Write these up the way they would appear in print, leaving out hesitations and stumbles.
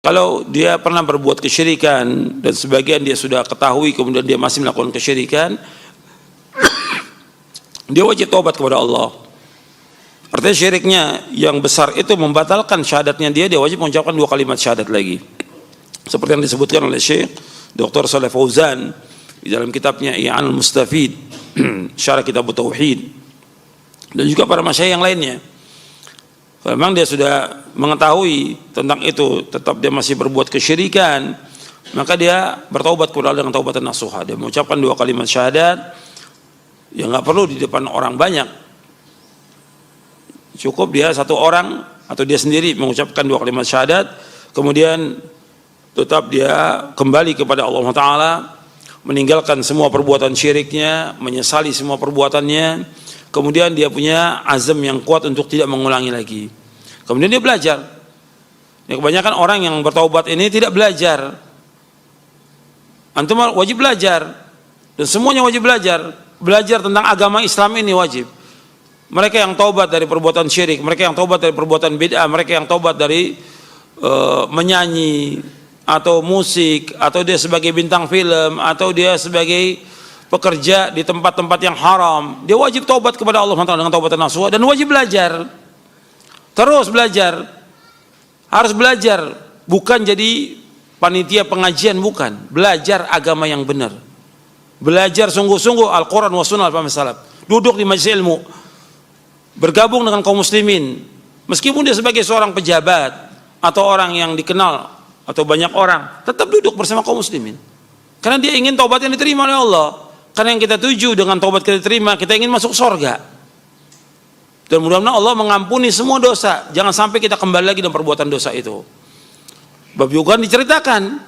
Kalau dia pernah berbuat kesyirikan dan sebagian dia sudah ketahui kemudian dia masih melakukan kesyirikan, dia wajib taubat kepada Allah. Artinya syiriknya yang besar itu membatalkan syahadatnya dia wajib mengucapkan 2 kalimat syahadat lagi. Seperti yang disebutkan oleh Syekh Dr. Shalih Fauzan di dalam kitabnya I'anul Mustafid, Syarah Kitab Tauhid, dan juga para masyayikh yang lainnya. Kalau memang dia sudah mengetahui tentang itu, tetap dia masih berbuat kesyirikan, maka dia bertaubat kepada Allah dengan taubatan nasuha. Dia mengucapkan 2 kalimat syahadat, ya nggak perlu di depan orang banyak, cukup dia 1 orang atau dia sendiri mengucapkan 2 kalimat syahadat, kemudian tetap dia kembali kepada Allah Ta'ala, meninggalkan semua perbuatan syiriknya, menyesali semua perbuatannya, kemudian dia punya azam yang kuat untuk tidak mengulangi lagi. Kemudian dia belajar. Ya, kebanyakan orang yang bertaubat ini tidak belajar. Antum wajib belajar, dan semuanya wajib belajar. Belajar tentang agama Islam ini wajib. Mereka yang taubat dari perbuatan syirik, mereka yang taubat dari perbuatan bid'ah, mereka yang taubat dari menyanyi atau musik, atau dia sebagai bintang film, atau dia sebagai pekerja di tempat-tempat yang haram, dia wajib taubat kepada Allah dengan taubatan nasuha dan wajib belajar. Terus belajar. Harus belajar, bukan jadi panitia pengajian, bukan. Belajar agama yang benar. Belajar sungguh-sungguh Al-Qur'an wa sunnah al-fahmi salaf. Duduk di majelis ilmu. Bergabung dengan kaum muslimin. Meskipun dia sebagai seorang pejabat atau orang yang dikenal atau banyak orang, tetap duduk bersama kaum muslimin. Karena dia ingin taubat yang diterima oleh Allah. Karena yang kita tuju dengan taubat kita diterima, kita ingin masuk surga. Dan mudah-mudahan Allah mengampuni semua dosa. Jangan sampai kita kembali lagi dalam perbuatan dosa itu. Bab juga diceritakan,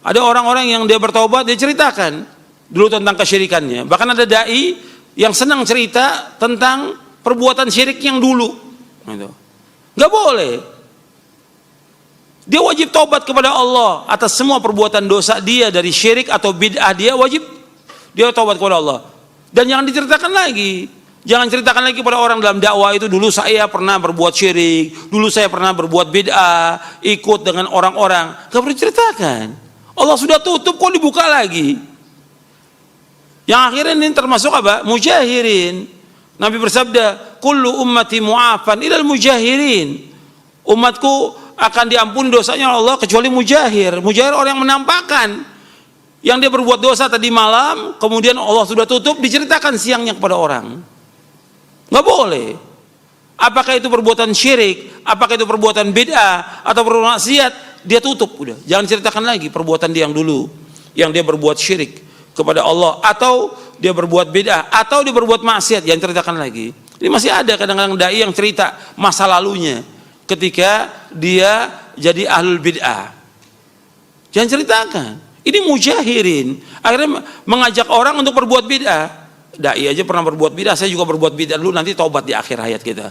ada orang-orang yang dia bertaubat, dia ceritakan dulu tentang kesyirikannya. Bahkan ada dai yang senang cerita tentang perbuatan syirik yang dulu. Nggak boleh. Dia wajib taubat kepada Allah atas semua perbuatan dosa dia dari syirik atau bid'ah, dia wajib dia taubat kepada Allah. Dan jangan diceritakan lagi. Jangan ceritakan lagi pada orang dalam dakwah itu, dulu saya pernah berbuat syirik, dulu saya pernah berbuat bid'ah, ikut dengan orang-orang. Gak perlu ceritakan. Allah sudah tutup, kok dibuka lagi? Yang akhirnya ini termasuk apa? Mujahirin. Nabi bersabda, kullu ummati mu'afan ilal mujahirin. Umatku akan diampuni dosanya Allah kecuali mujahir. Mujahir orang yang menampakkan, yang dia berbuat dosa tadi malam, kemudian Allah sudah tutup, diceritakan siangnya kepada orang. Nggak boleh. Apakah itu perbuatan syirik, apakah itu perbuatan bid'ah atau perbuatan maksiat, dia tutup udah. Jangan ceritakan lagi perbuatan dia yang dulu, yang dia berbuat syirik kepada Allah, atau dia berbuat bid'ah, atau dia berbuat maksiat, jangan ceritakan lagi. Ini masih ada kadang-kadang dai yang cerita masa lalunya ketika dia jadi ahlul bid'ah. Jangan ceritakan. Ini mujahirin. Akhirnya mengajak orang untuk berbuat bid'ah. Dai aja pernah berbuat bid'ah, saya juga berbuat bid'ah dulu, nanti taubat di akhir hayat kita.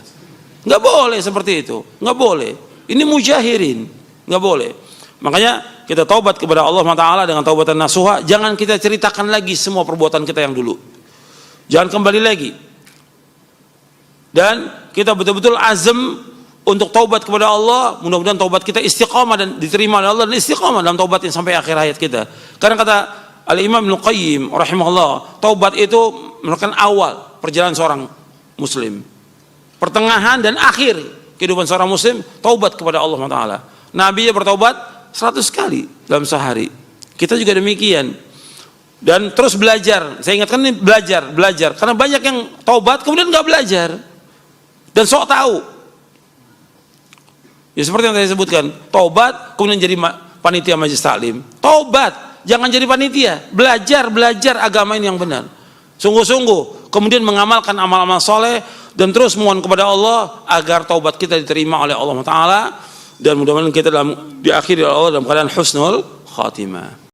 Nggak boleh seperti itu. Nggak boleh. Ini mujahirin. Nggak boleh. Makanya kita taubat kepada Allah Ta'ala dengan taubatan nasuha. Jangan kita ceritakan lagi semua perbuatan kita yang dulu. Jangan kembali lagi. Dan kita betul-betul azam untuk taubat kepada Allah. Mudah-mudahan taubat kita istiqamah dan diterima oleh Allah, dan istiqamah dalam taubat yang sampai akhir hayat kita. Karena kata Al-Imam Ibnu Qayyim rahimahullah, taubat itu merupakan awal perjalanan seorang muslim. Pertengahan dan akhir kehidupan seorang muslim, taubat kepada Allah Ta'ala. Nabi bertaubat 100 kali dalam sehari. Kita juga demikian. Dan terus belajar. Saya ingatkan ini belajar. Karena banyak yang taubat kemudian nggak belajar. Dan sok tahu. Ya seperti yang saya sebutkan, taubat kemudian jadi panitia majelis taklim. Taubat, jangan jadi panitia. Belajar agama ini yang benar. Sungguh-sungguh, kemudian mengamalkan amal-amal soleh dan terus mohon kepada Allah agar taubat kita diterima oleh Allah Ta'ala, dan mudah-mudahan kita diakhiri oleh Allah dalam keadaan husnul khatimah.